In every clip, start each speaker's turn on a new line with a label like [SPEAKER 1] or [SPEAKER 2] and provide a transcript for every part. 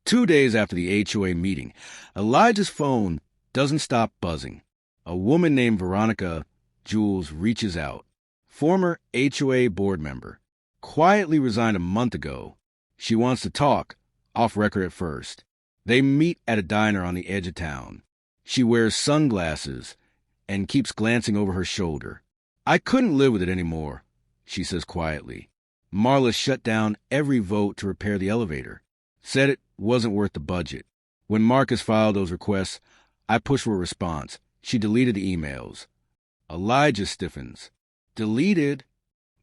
[SPEAKER 1] 2 days after the HOA meeting, Elijah's phone doesn't stop buzzing. A woman named Veronica Jules reaches out. Former HOA board member. Quietly resigned a month ago. She wants to talk, off record at first. They meet at a diner on the edge of town. She wears sunglasses and keeps glancing over her shoulder. I couldn't live with it anymore, she says quietly. Marla shut down every vote to repair the elevator. Said it wasn't worth the budget. When Marcus filed those requests, I pushed for a response. She deleted the emails. Elijah stiffens. Deleted?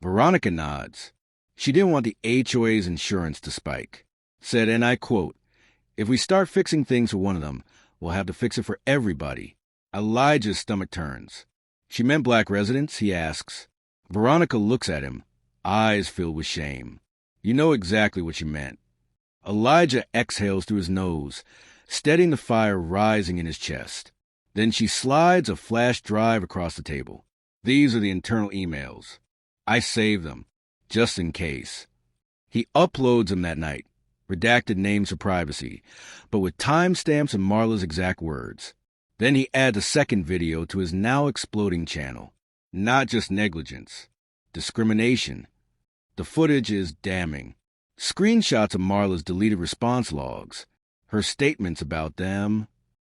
[SPEAKER 1] Veronica nods. She didn't want the HOA's insurance to spike. Said, and I quote, "If we start fixing things for one of them, we'll have to fix it for everybody." Elijah's stomach turns. She meant black residents, he asks. Veronica looks at him, eyes filled with shame. You know exactly what she meant. Elijah exhales through his nose, steadying the fire rising in his chest. Then she slides a flash drive across the table. These are the internal emails. I saved them, just in case. He uploads them that night, redacted names for privacy, but with timestamps and Marla's exact words. Then he adds a second video to his now exploding channel. Not just negligence, discrimination. The footage is damning. Screenshots of Marla's deleted response logs, her statements about them,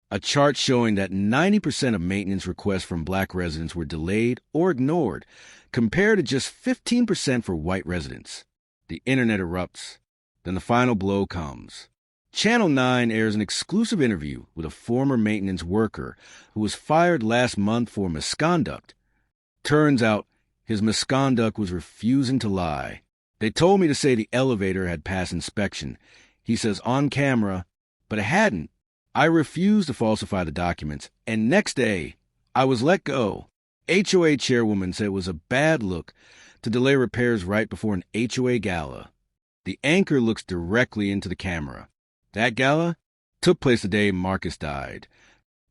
[SPEAKER 1] a chart showing that 90% of maintenance requests from black residents were delayed or ignored, compared to just 15% for white residents. The internet erupts. Then the final blow comes. Channel 9 airs an exclusive interview with a former maintenance worker who was fired last month for misconduct. Turns out his misconduct was refusing to lie. They told me to say the elevator had passed inspection. He says on camera, but it hadn't. I refused to falsify the documents, and next day, I was let go. HOA chairwoman said it was a bad look to delay repairs right before an HOA gala. The anchor looks directly into the camera. That gala took place the day Marcus died.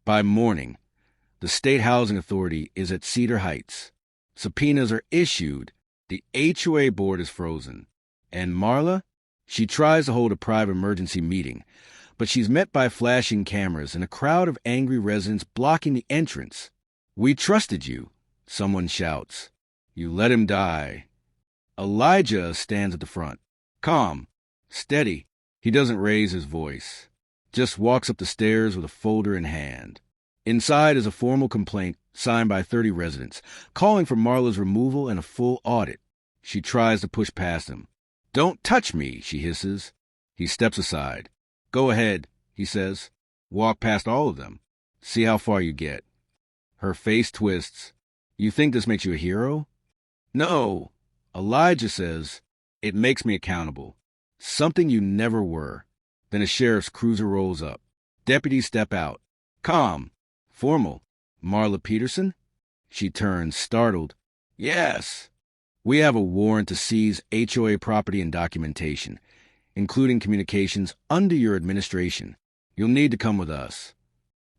[SPEAKER 1] By morning, the State Housing Authority is at Cedar Heights. Subpoenas are issued. The HOA board is frozen. And Marla? She tries to hold a private emergency meeting, but she's met by flashing cameras and a crowd of angry residents blocking the entrance. We trusted you, someone shouts. You let him die. Elijah stands at the front. Calm, steady. He doesn't raise his voice. Just walks up the stairs with a folder in hand. Inside is a formal complaint signed by 30 residents, calling for Marla's removal and a full audit. She tries to push past him. Don't touch me, she hisses. He steps aside. Go ahead, he says. Walk past all of them. See how far you get. Her face twists. You think this makes you a hero? No. Elijah says, it makes me accountable. Something you never were. Then a sheriff's cruiser rolls up. Deputies step out. Calm. Formal. Marla Peterson? She turns, startled. Yes. We have a warrant to seize HOA property and documentation, including communications under your administration. You'll need to come with us.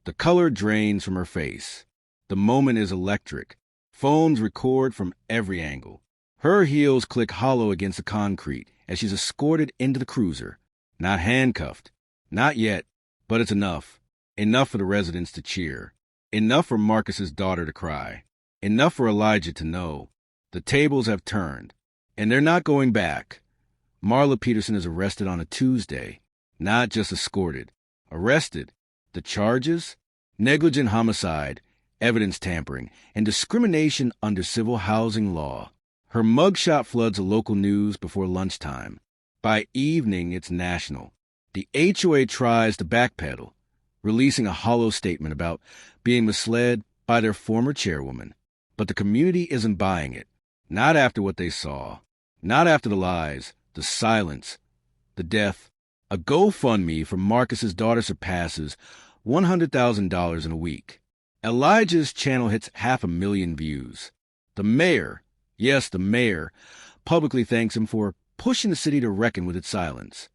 [SPEAKER 1] The color drains from her face. The moment is electric. Phones record from every angle. Her heels click hollow against the concrete as she's escorted into the cruiser. Not handcuffed. Not yet, but it's enough. Enough for the residents to cheer. Enough for Marcus's daughter to cry. Enough for Elijah to know. The tables have turned, and they're not going back. Marla Peterson is arrested on a Tuesday. Not just escorted. Arrested. The charges? Negligent homicide, evidence tampering, and discrimination under civil housing law. Her mugshot floods the local news before lunchtime. By evening, it's national. The HOA tries to backpedal, releasing a hollow statement about being misled by their former chairwoman. But the community isn't buying it. Not after what they saw. Not after the lies, the silence, the death. A GoFundMe for Marcus's daughter surpasses $100,000 in a week. Elijah's channel hits 500,000 views. The mayor, yes, the mayor, publicly thanks him for pushing the city to reckon with its silence.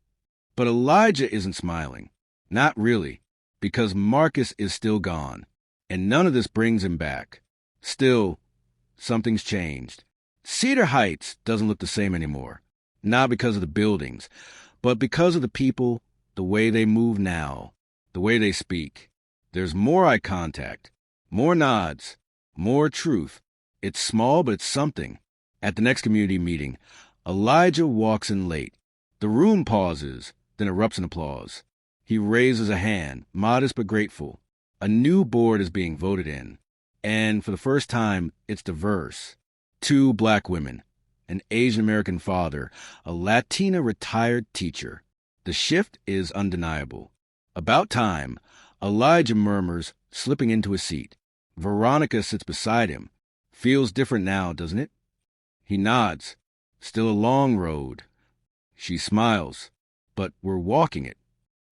[SPEAKER 1] But Elijah isn't smiling. Not really, because Marcus is still gone, and none of this brings him back. Still, something's changed. Cedar Heights doesn't look the same anymore. Not because of the buildings, but because of the people the way they move now, the way they speak. There's more eye contact, more nods, more truth. It's small, but it's something. At the next community meeting, Elijah walks in late. The room pauses, then erupts in applause. He raises a hand, modest but grateful. A new board is being voted in, and for the first time, it's diverse. 2 black women, an Asian American father, a Latina retired teacher. The shift is undeniable. About time, Elijah murmurs, slipping into a seat. Veronica sits beside him. Feels different now, doesn't it? He nods. Still a long road. She smiles. But we're walking it.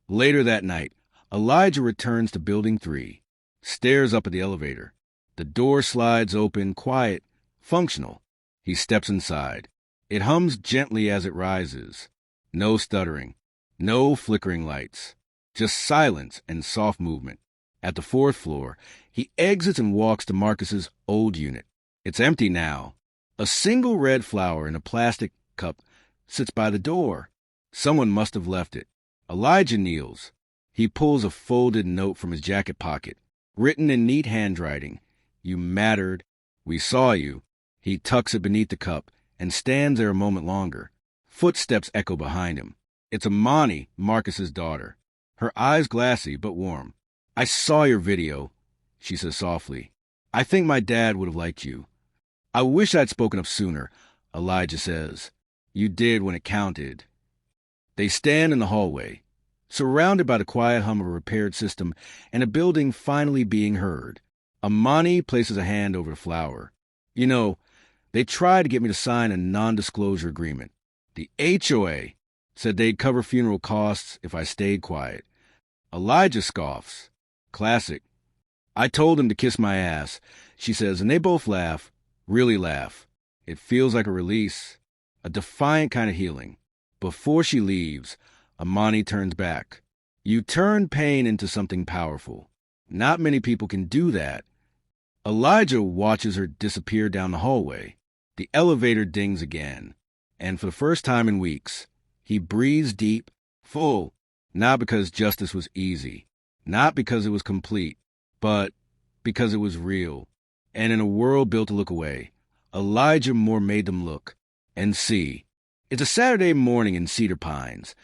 [SPEAKER 1] Later that night, Elijah returns to Building 3, stares up at the elevator. The door slides open, quiet, functional. He steps inside. It hums gently as it rises. No stuttering. No flickering lights. Just silence and soft movement. At the 4th floor, he exits and walks to Marcus's old unit. It's empty now. A single red flower in a plastic cup sits by the door. Someone must have left it. Elijah kneels. He pulls a folded note from his jacket pocket, written in neat handwriting. You mattered. We saw you. He tucks it beneath the cup and stands there a moment longer. Footsteps echo behind him. It's Amani, Marcus's daughter. Her eyes glassy but warm. I saw your video, she says softly. I think my dad would have liked you. I wish I'd spoken up sooner, Elijah says. You did when it counted. They stand in the hallway, surrounded by the quiet hum of a repaired system and a building finally being heard. Amani places a hand over the flower. You know, they tried to get me to sign a non-disclosure agreement. The HOA said they'd cover funeral costs if I stayed quiet. Elijah scoffs. Classic. I told him to kiss my ass, she says, and they both laugh, really laugh. It feels like a release, a defiant kind of healing. Before she leaves, Amani turns back. You turn pain into something powerful. Not many people can do that. Elijah watches her disappear down the hallway. The elevator dings again, and for the first time in weeks, he breathes deep, full, not because justice was easy, not because it was complete, but because it was real. And in a world built to look away, Elijah more made them look and see. It's a Saturday morning in Cedar Pines,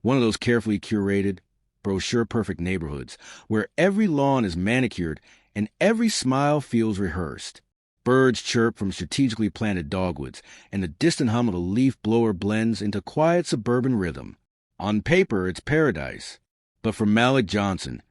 [SPEAKER 1] one of those carefully curated, brochure-perfect neighborhoods where every lawn is manicured and every smile feels rehearsed. Birds chirp from strategically planted dogwoods, and the distant hum of a leaf blower blends into quiet suburban rhythm. On paper, it's paradise. But for Malik Johnson,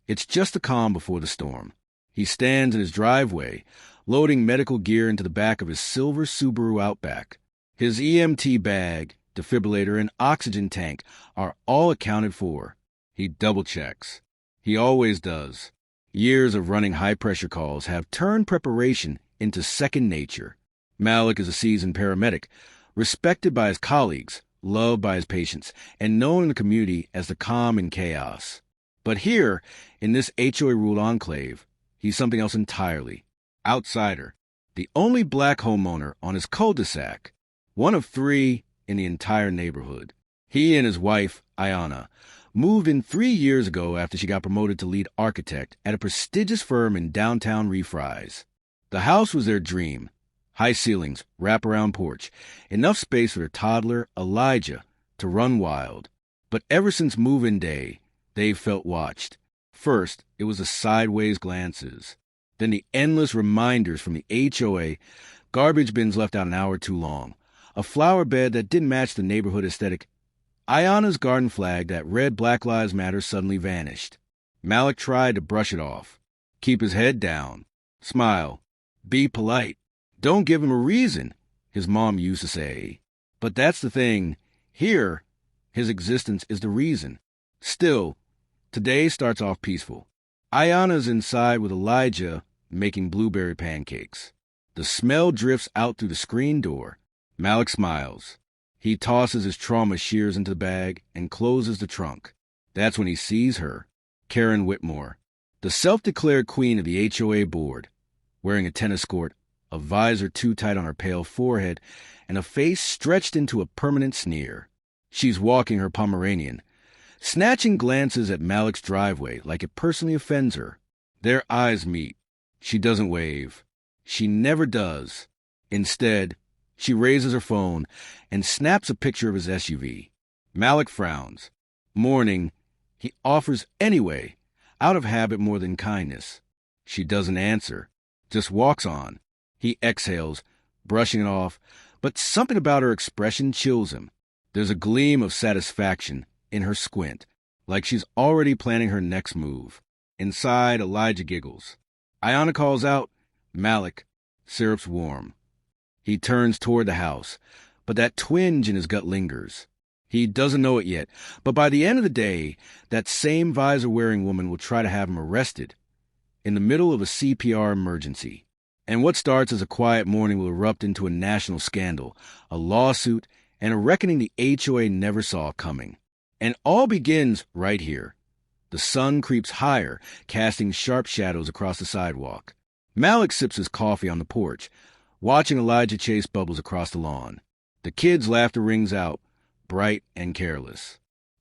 [SPEAKER 1] it's just the calm before the storm. He stands in his driveway, loading medical gear into the back of his silver Subaru Outback. His EMT bag, defibrillator, and oxygen tank are all accounted for. He double-checks. He always does. Years of running high-pressure calls have turned preparation into second nature. Malik is a seasoned paramedic, respected by his colleagues, loved by his patients, and known in the community as the calm in chaos. But here, in this HOA-ruled enclave, he's something else entirely. Outsider. The only black homeowner on his cul-de-sac. One of 3 in the entire neighborhood. He and his wife, Ayanna, moved in 3 years ago after she got promoted to lead architect at a prestigious firm in downtown Reprise. The house was their dream. High ceilings, wraparound porch, enough space for their toddler, Elijah, to run wild. But ever since move-in day, they've felt watched. First, it was the sideways glances. Then the endless reminders from the HOA, garbage bins left out an hour too long, a flower bed that didn't match the neighborhood aesthetic. Ayanna's garden flag that read Black Lives Matter suddenly vanished. Malik tried to brush it off. Keep his head down. Smile. Be polite. Don't give him a reason, his mom used to say. But that's the thing. Here, his existence is the reason. Still, today starts off peaceful. Ayanna's inside with Elijah making blueberry pancakes. The smell drifts out through the screen door. Malik smiles. He tosses his trauma shears into the bag and closes the trunk. That's when he sees her, Karen Whitmore, the self-declared queen of the HOA board, wearing a tennis skirt, a visor too tight on her pale forehead, and a face stretched into a permanent sneer. She's walking her Pomeranian, snatching glances at Malik's driveway like it personally offends her. Their eyes meet. She doesn't wave. She never does. Instead, she raises her phone and snaps a picture of his SUV. Malik frowns. Morning, he offers anyway, out of habit more than kindness. She doesn't answer, just walks on. He exhales, brushing it off, but something about her expression chills him. There's a gleam of satisfaction in her squint, like she's already planning her next move. Inside, Elijah giggles. Ayanna calls out, "Malik, syrup's warm." He turns toward the house, but that twinge in his gut lingers. He doesn't know it yet, but by the end of the day, that same visor-wearing woman will try to have him arrested in the middle of a CPR emergency. And what starts as a quiet morning will erupt into a national scandal, a lawsuit, and a reckoning the HOA never saw coming. And all begins right here. The sun creeps higher, casting sharp shadows across the sidewalk. Malik sips his coffee on the porch, watching Elijah chase bubbles across the lawn. The kids' laughter rings out, bright and careless.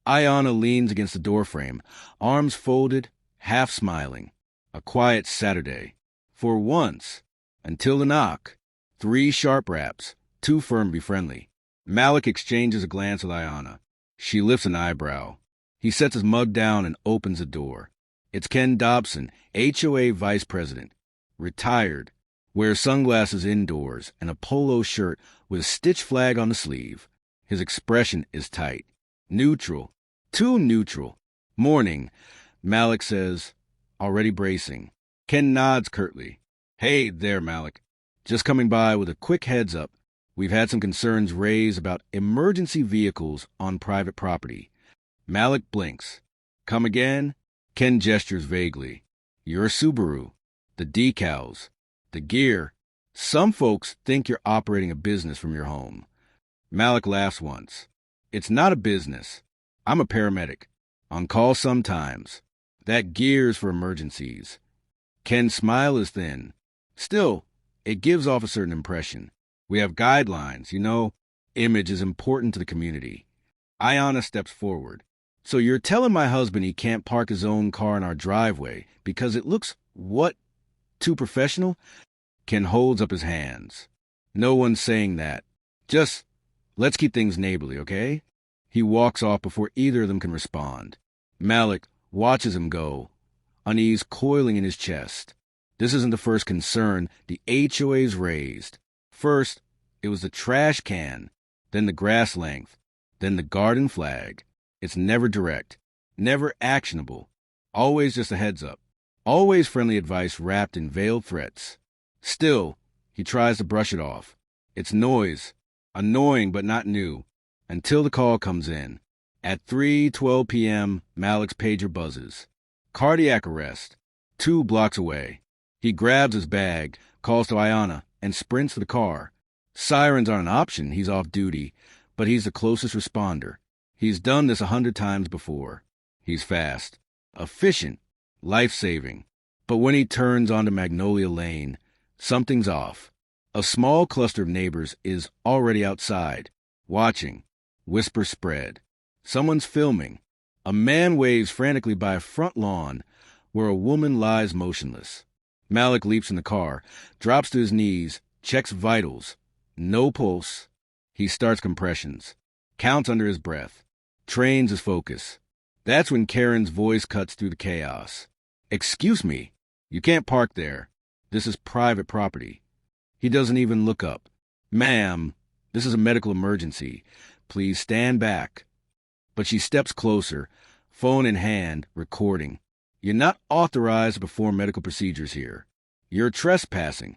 [SPEAKER 1] Ayanna leans against the doorframe, arms folded, half smiling. A quiet Saturday. For once. Until the knock. 3 sharp raps, too firm to be friendly. Malik exchanges a glance with Ayanna. She lifts an eyebrow. He sets his mug down and opens the door. It's Ken Dobson, HOA Vice President. Retired. Wears sunglasses indoors and a polo shirt with a stitch flag on the sleeve. His expression is tight. Neutral. Too neutral. Morning. Malik says, already bracing. Ken nods curtly. Hey there, Malik. Just coming by with a quick heads up. We've had some concerns raised about emergency vehicles on private property. Malik blinks. Come again? Ken gestures vaguely. You're a Subaru. The decals. The gear. Some folks think you're operating a business from your home. Malik laughs once. It's not a business. I'm a paramedic. On call sometimes. That gear's for emergencies. Ken's smile is thin. Still, it gives off a certain impression. We have guidelines, Image is important to the community. Ayanna steps forward. So you're telling my husband he can't park his own car in our driveway because it looks, what, too professional? Ken holds up his hands. No one's saying that. Just, let's keep things neighborly, okay? He walks off before either of them can respond. Malik watches him go, unease coiling in his chest. This isn't the first concern the HOA's raised. First, it was the trash can, then the grass length, then the garden flag. It's never direct, never actionable, always just a heads up, always friendly advice wrapped in veiled threats. Still, he tries to brush it off. It's noise, annoying but not new, until the call comes in. At 3:12 p.m., Malik's pager buzzes. Cardiac arrest, 2 blocks away. He grabs his bag, calls to Ayanna, and sprints to the car. Sirens aren't an option, he's off duty, but he's the closest responder. He's done this 100 times before. He's fast, efficient, life-saving. But when he turns onto Magnolia Lane, something's off. A small cluster of neighbors is already outside, watching. Whispers spread. Someone's filming. A man waves frantically by a front lawn where a woman lies motionless. Malik leaps in the car, drops to his knees, checks vitals. No pulse. He starts compressions, counts under his breath, trains his focus. That's when Karen's voice cuts through the chaos. Excuse me, you can't park there. This is private property. He doesn't even look up. Ma'am, this is a medical emergency. Please stand back. But she steps closer, phone in hand, recording. You're not authorized to perform medical procedures here. You're trespassing.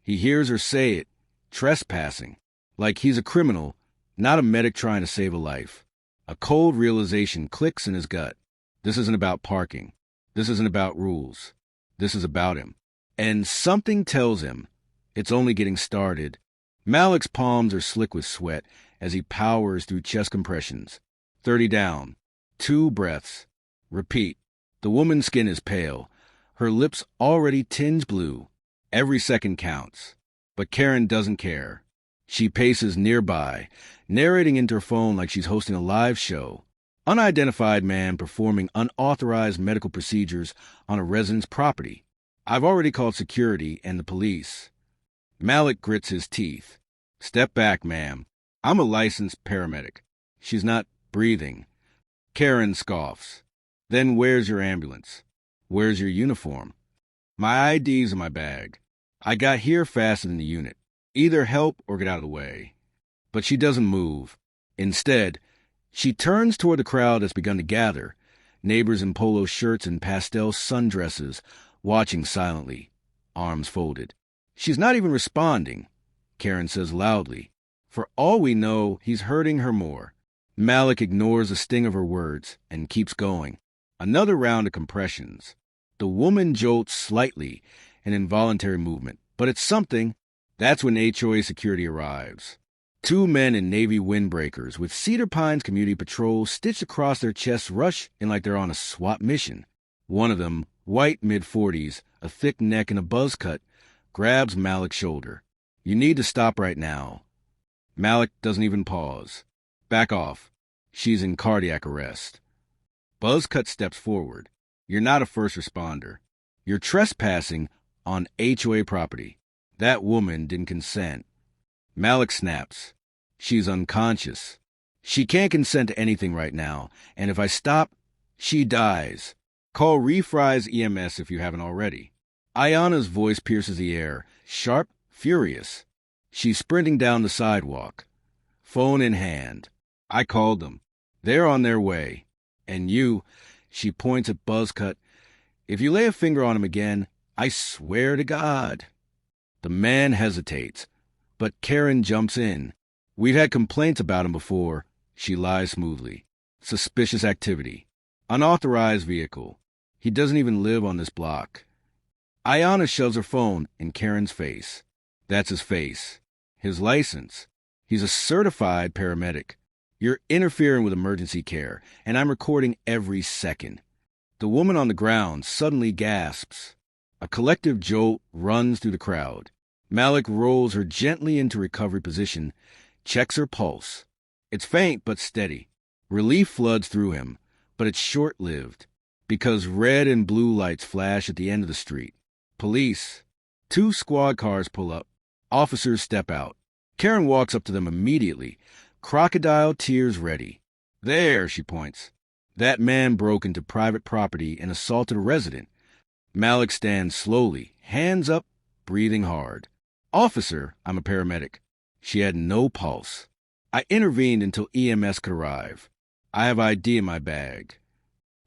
[SPEAKER 1] He hears her say it, trespassing, like he's a criminal, not a medic trying to save a life. A cold realization clicks in his gut. This isn't about parking. This isn't about rules. This is about him. And something tells him it's only getting started. Malik's palms are slick with sweat as he powers through chest compressions. 30 down. 2 breaths. Repeat. The woman's skin is pale. Her lips already tinge blue. Every second counts. But Karen doesn't care. She paces nearby, narrating into her phone like she's hosting a live show. Unidentified man performing unauthorized medical procedures on a resident's property. I've already called security and the police. Malik grits his teeth. Step back, ma'am. I'm a licensed paramedic. She's not breathing. Karen scoffs. Then where's your ambulance? Where's your uniform? My ID's in my bag. I got here faster than the unit. Either help or get out of the way. But she doesn't move. Instead, she turns toward the crowd that's begun to gather, neighbors in polo shirts and pastel sundresses, watching silently, arms folded. She's not even responding, Karen says loudly. For all we know, he's hurting her more. Malik ignores the sting of her words and keeps going. Another round of compressions. The woman jolts slightly, an involuntary movement, but it's something. That's when HOA security arrives. 2 men in navy windbreakers with Cedar Pines Community Patrol stitched across their chests rush in like they're on a SWAT mission. One of them, white mid-40s, a thick neck and a buzz cut, grabs Malik's shoulder. You need to stop right now. Malik doesn't even pause. Back off. She's in cardiac arrest. Buzzcut steps forward. You're not a first responder. You're trespassing on HOA property. That woman didn't consent. Malik snaps. She's unconscious. She can't consent to anything right now, and if I stop, she dies. Call Refry's EMS if you haven't already. Ayana's voice pierces the air, sharp, furious. She's sprinting down the sidewalk, phone in hand. I called them. They're on their way. And you, she points at Buzzcut, if you lay a finger on him again, I swear to God. The man hesitates, but Karen jumps in. We've had complaints about him before. She lies smoothly. Suspicious activity. Unauthorized vehicle. He doesn't even live on this block. Ayana shoves her phone in Karen's face. That's his face. His license. He's a certified paramedic. You're interfering with emergency care, and I'm recording every second. The woman on the ground suddenly gasps. A collective jolt runs through the crowd. Malik rolls her gently into recovery position, checks her pulse. It's faint but steady. Relief floods through him, but it's short-lived, because red and blue lights flash at the end of the street. Police. 2 squad cars pull up. Officers step out. Karen walks up to them immediately, crocodile tears ready. There, she points. That man broke into private property and assaulted a resident. Malik stands slowly, hands up, breathing hard. Officer, I'm a paramedic. She had no pulse. I intervened until EMS could arrive. I have ID in my bag.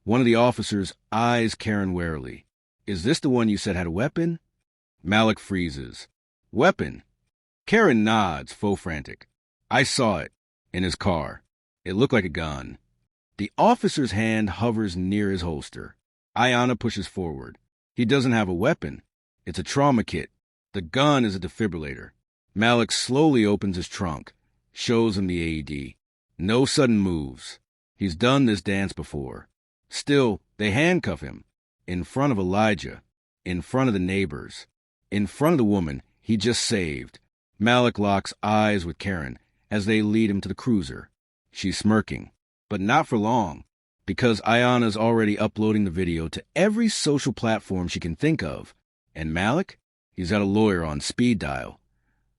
[SPEAKER 1] One of the officers eyes Karen warily. Is this the one you said had a weapon? Malik freezes. Weapon? Karen nods, faux frantic. I saw it. In his car. It looked like a gun. The officer's hand hovers near his holster. Ayana pushes forward. He doesn't have a weapon. It's a trauma kit. The gun is a defibrillator. Malik slowly opens his trunk, shows him the AED. No sudden moves. He's done this dance before. Still, they handcuff him. In front of Elijah. In front of the neighbors. In front of the woman he just saved. Malik locks eyes with Karen as they lead him to the cruiser. She's smirking, but not for long, because Ayana's already uploading the video to every social platform she can think of. And Malik? He's got a lawyer on speed dial.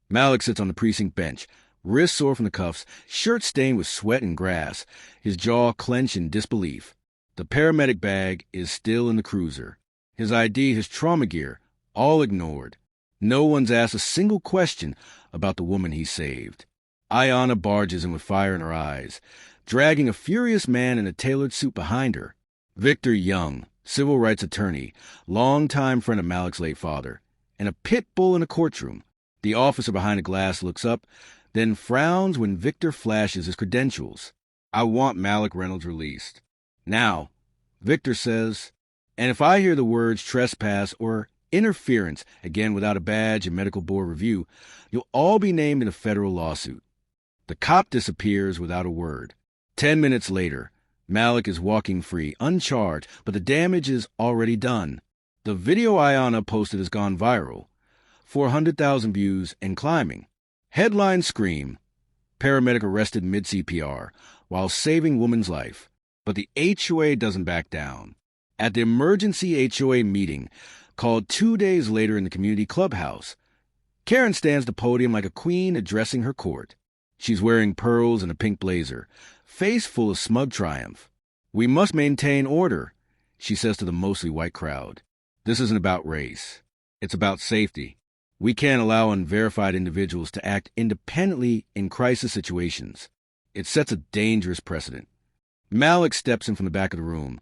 [SPEAKER 1] Malik sits on the precinct bench, wrists sore from the cuffs, shirt stained with sweat and grass, his jaw clenched in disbelief. The paramedic bag is still in the cruiser. His ID, his trauma gear, all ignored. No one's asked a single question about the woman he saved. Ayana barges in with fire in her eyes, dragging a furious man in a tailored suit behind her. Victor Young, civil rights attorney, longtime friend of Malik's late father, and a pit bull in a courtroom. The officer behind the glass looks up, then frowns when Victor flashes his credentials. I want Malik Reynolds released. Now, Victor says, and if I hear the words trespass or interference again without a badge and medical board review, you'll all be named in a federal lawsuit. The cop disappears without a word. 10 minutes later, Malik is walking free, uncharged, but the damage is already done. The video Ayana posted has gone viral. 400,000 views and climbing. Headlines scream, paramedic arrested mid-CPR while saving woman's life. But the HOA doesn't back down. At the emergency HOA meeting, called 2 days later in the community clubhouse, Karen stands at the podium like a queen addressing her court. She's wearing pearls and a pink blazer, face full of smug triumph. "We must maintain order," she says to the mostly white crowd. "This isn't about race. It's about safety. We can't allow unverified individuals to act independently in crisis situations. It sets a dangerous precedent." Malik steps in from the back of the room,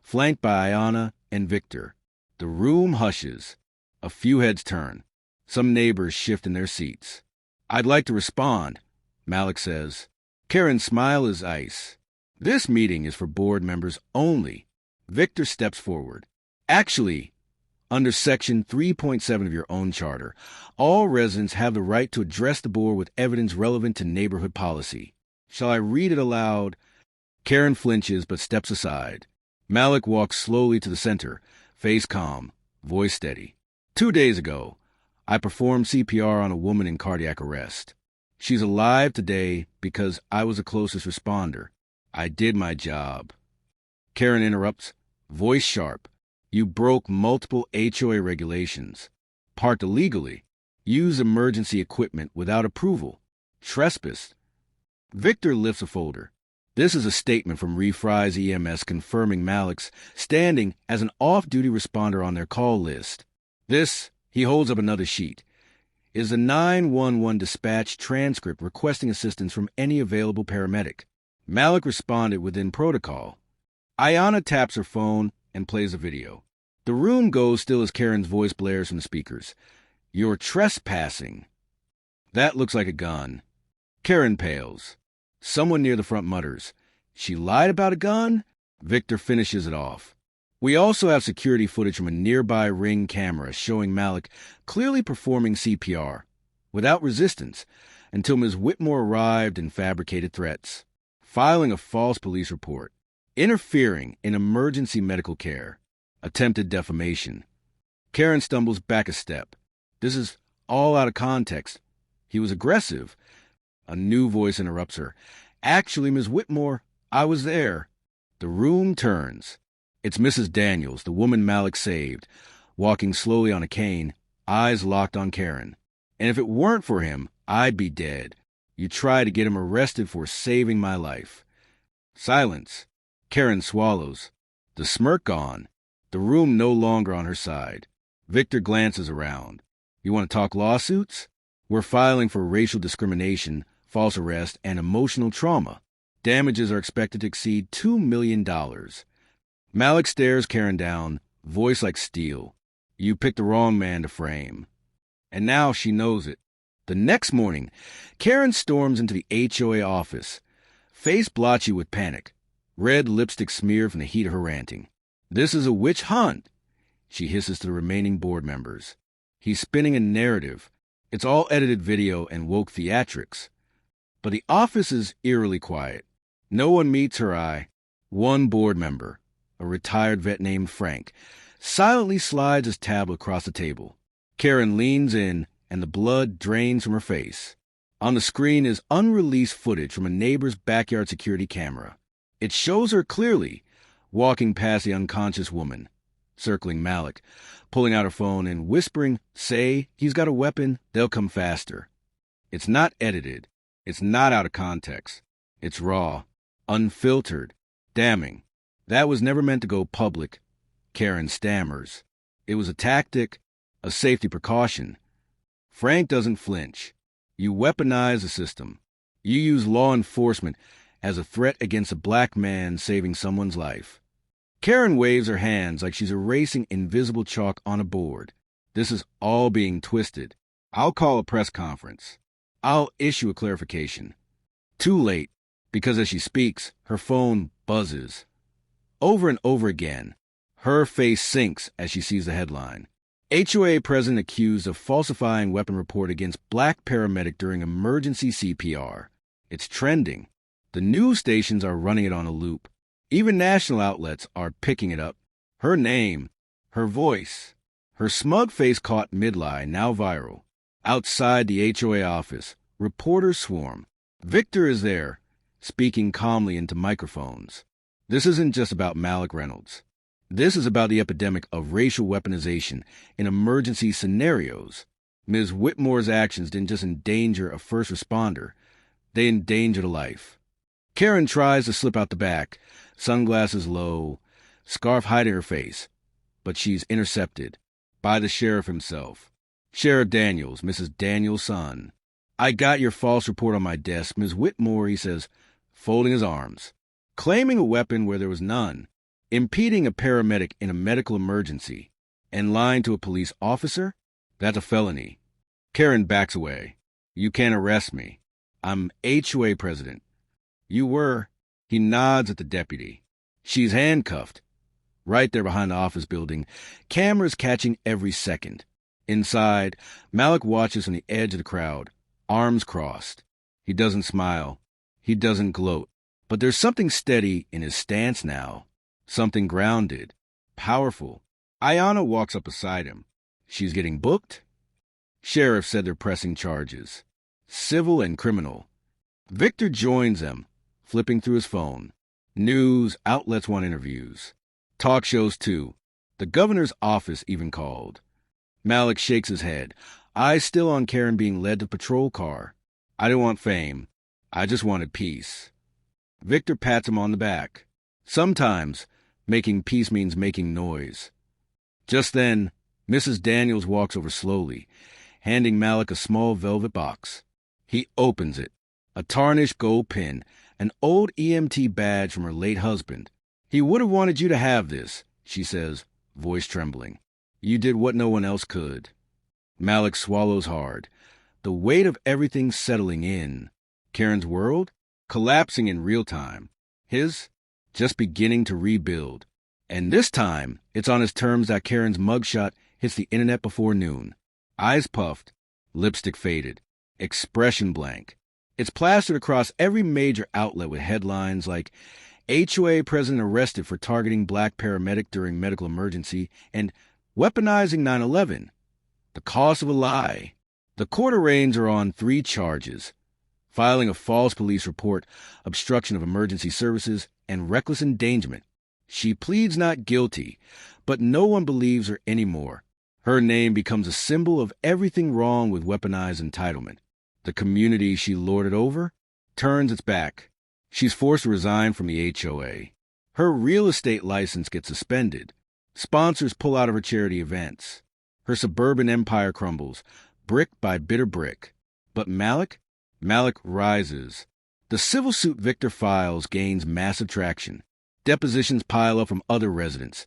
[SPEAKER 1] flanked by Ayanna and Victor. The room hushes. A few heads turn. Some neighbors shift in their seats. "I'd like to respond," Malik says. Karen's smile is ice. "This meeting is for board members only." Victor steps forward. "Actually, under Section 3.7 of your own charter, all residents have the right to address the board with evidence relevant to neighborhood policy. Shall I read it aloud?" Karen flinches but steps aside. Malik walks slowly to the center, face calm, voice steady. "2 days ago, I performed CPR on a woman in cardiac arrest. She's alive today because I was the closest responder. I did my job." Karen interrupts, voice sharp. "You broke multiple HOA regulations, parked illegally, used emergency equipment without approval, trespassed." Victor lifts a folder. This is a statement from Refry's EMS confirming Malik's standing as an off-duty responder on their call list. This, he holds up another sheet, is a 911 dispatch transcript requesting assistance from any available paramedic. Malik responded within protocol. Ayanna taps her phone and plays a video. The room goes still as Karen's voice blares from the speakers. "You're trespassing." "That looks like a gun." Karen pales. Someone near the front mutters, "She lied about a gun?" Victor finishes it off. "We also have security footage from a nearby Ring camera showing Malik clearly performing CPR, without resistance, until Ms. Whitmore arrived and fabricated threats, filing a false police report, interfering in emergency medical care, attempted defamation." Karen stumbles back a step. "This is all out of context. He was aggressive." A new voice interrupts her. "Actually, Ms. Whitmore, I was there." The room turns. It's Mrs. Daniels, the woman Malik saved, walking slowly on a cane, eyes locked on Karen. "And if it weren't for him, I'd be dead. You tried to get him arrested for saving my life." Silence. Karen swallows. The smirk gone. The room no longer on her side. Victor glances around. "You want to talk lawsuits? We're filing for racial discrimination, false arrest, and emotional trauma. Damages are expected to exceed $2 million. Malik stares Karen down, voice like steel. "You picked the wrong man to frame." And now she knows it. The next morning, Karen storms into the HOA office, face blotchy with panic, red lipstick smeared from the heat of her ranting. "This is a witch hunt," she hisses to the remaining board members. He's spinning a narrative. It's all edited video and woke theatrics. But the office is eerily quiet. No one meets her eye. One board member, a retired vet named Frank, silently slides his tablet across the table. Karen leans in, and the blood drains from her face. On the screen is unreleased footage from a neighbor's backyard security camera. It shows her clearly, walking past the unconscious woman, circling Malik, pulling out her phone and whispering, "Say, he's got a weapon, they'll come faster." It's not edited. It's not out of context. It's raw, unfiltered, damning. That was never meant to go public. Karen stammers. It was a tactic, a safety precaution. Frank doesn't flinch. You weaponize the system. You use law enforcement as a threat against a black man saving someone's life. Karen waves her hands like she's erasing invisible chalk on a board. This is all being twisted. I'll call a press conference. I'll issue a clarification. Too late, because as she speaks, her phone buzzes. Over and over again, her face sinks as she sees the headline. HOA president accused of falsifying weapon report against black paramedic during emergency CPR. It's trending. The news stations are running it on a loop. Even national outlets are picking it up. Her name, her voice, her smug face caught mid-lie, now viral. Outside the HOA office, reporters swarm. Victor is there, speaking calmly into microphones. This isn't just about Malik Reynolds. This is about the epidemic of racial weaponization in emergency scenarios. Ms. Whitmore's actions didn't just endanger a first responder, they endangered a life. Karen tries to slip out the back, sunglasses low, scarf hiding her face, but she's intercepted by the sheriff himself. Sheriff Daniels, Mrs. Daniels' son. "I got your false report on my desk, Ms. Whitmore," he says, folding his arms. Claiming a weapon where there was none, impeding a paramedic in a medical emergency, and lying to a police officer? That's a felony. Karen backs away. "You can't arrest me. I'm HOA president." "You were." He nods at the deputy. She's handcuffed. Right there behind the office building, cameras catching every second. Inside, Malik watches from the edge of the crowd, arms crossed. He doesn't smile. He doesn't gloat. But there's something steady in his stance now. Something grounded. Powerful. Ayanna walks up beside him. She's getting booked? Sheriff said they're pressing charges. Civil and criminal. Victor joins them, flipping through his phone. News, outlets want interviews. Talk shows, too. The governor's office even called. Malik shakes his head, eyes still on Karen being led to patrol car. "I didn't want fame. I just wanted peace." Victor pats him on the back. Sometimes, making peace means making noise. Just then, Mrs. Daniels walks over slowly, handing Malik a small velvet box. He opens it. A tarnished gold pin, an old EMT badge from her late husband. "He would have wanted you to have this," she says, voice trembling. "You did what no one else could." Malik swallows hard, the weight of everything settling in. Karen's world? Collapsing in real time. His? Just beginning to rebuild. And this time, it's on his terms that Karen's mugshot hits the internet before noon. Eyes puffed, lipstick faded, expression blank. It's plastered across every major outlet with headlines like HOA president arrested for targeting black paramedic during medical emergency and weaponizing 9/11. The cost of a lie. The court arraigns her on 3 charges: filing a false police report, obstruction of emergency services, and reckless endangerment. She pleads not guilty, but no one believes her anymore. Her name becomes a symbol of everything wrong with weaponized entitlement. The community she lorded over turns its back. She's forced to resign from the HOA. Her real estate license gets suspended. Sponsors pull out of her charity events. Her suburban empire crumbles, brick by bitter brick. But Malik rises. The civil suit Victor files gains massive traction. Depositions pile up from other residents.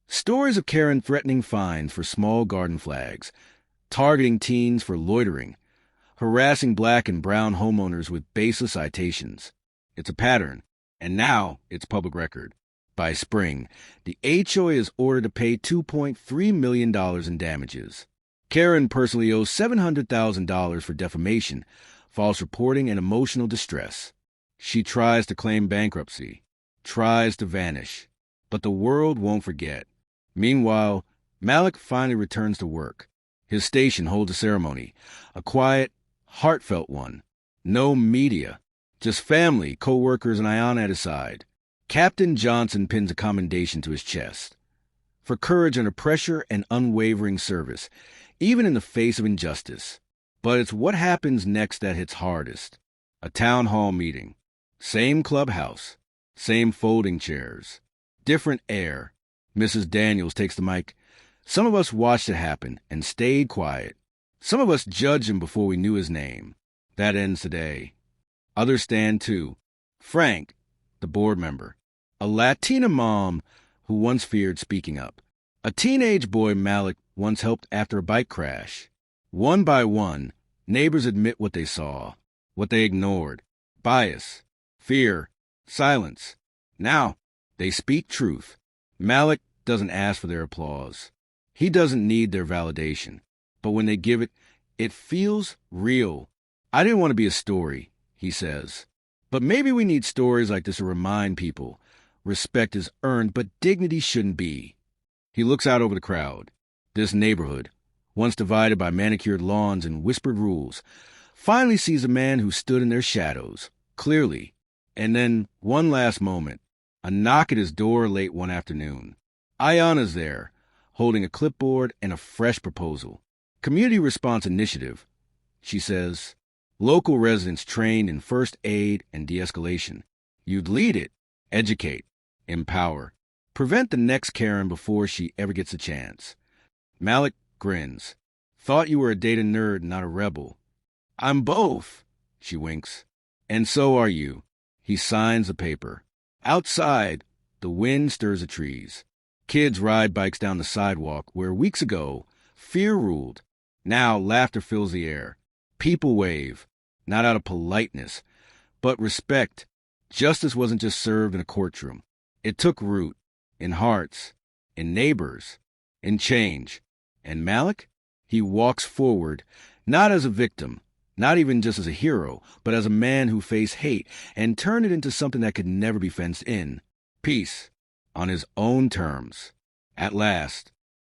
[SPEAKER 1] Stories of Karen threatening fines for small garden flags, targeting teens for loitering, harassing black and brown homeowners with baseless citations. It's a pattern, and now it's public record. By spring, the HOA is ordered to pay $2.3 million in damages. Karen personally owes $700,000 for defamation, false reporting, and emotional distress. She tries to claim bankruptcy, tries to vanish, but the world won't forget. Meanwhile, Malik finally returns to work. His station holds a ceremony, a quiet, heartfelt one. No media, just family, co-workers, and Ayanna at his side. Captain Johnson pins a commendation to his chest. For courage under pressure and unwavering service, even in the face of injustice. But it's what happens next that hits hardest. A town hall meeting. Same clubhouse. Same folding chairs. Different air. Mrs. Daniels takes the mic. "Some of us watched it happen and stayed quiet. Some of us judged him before we knew his name. That ends today." Others stand too. Frank, the board member. A Latina mom who once feared speaking up. A teenage boy Malik once helped after a bike crash. One by one, neighbors admit what they saw, what they ignored. Bias, fear, silence. Now, they speak truth. Malik doesn't ask for their applause. He doesn't need their validation. But when they give it, it feels real. "I didn't want to be a story," he says. "But maybe we need stories like this to remind people respect is earned, but dignity shouldn't be." He looks out over the crowd. This neighborhood, once divided by manicured lawns and whispered rules, finally sees a man who stood in their shadows, clearly. And then, one last moment. A knock at his door late one afternoon. Ayana's there, holding a clipboard and a fresh proposal. Community Response Initiative, she says. Local residents trained in first aid and de-escalation. You'd lead it, educate, empower. Prevent the next Karen before she ever gets a chance. Malik grins. Thought you were a data nerd, not a rebel. I'm both, she winks. And so are you. He signs a paper. Outside, the wind stirs the trees. Kids ride bikes down the sidewalk where weeks ago, fear ruled. Now laughter fills the air. People wave, not out of politeness, but respect. Justice wasn't just served in a courtroom. It took root in hearts, in neighbors, in change. And Malik? He walks forward, not as a victim, not even just as a hero, but as a man who faced hate and turned it into something that could never be fenced in. Peace, on his own terms. At last,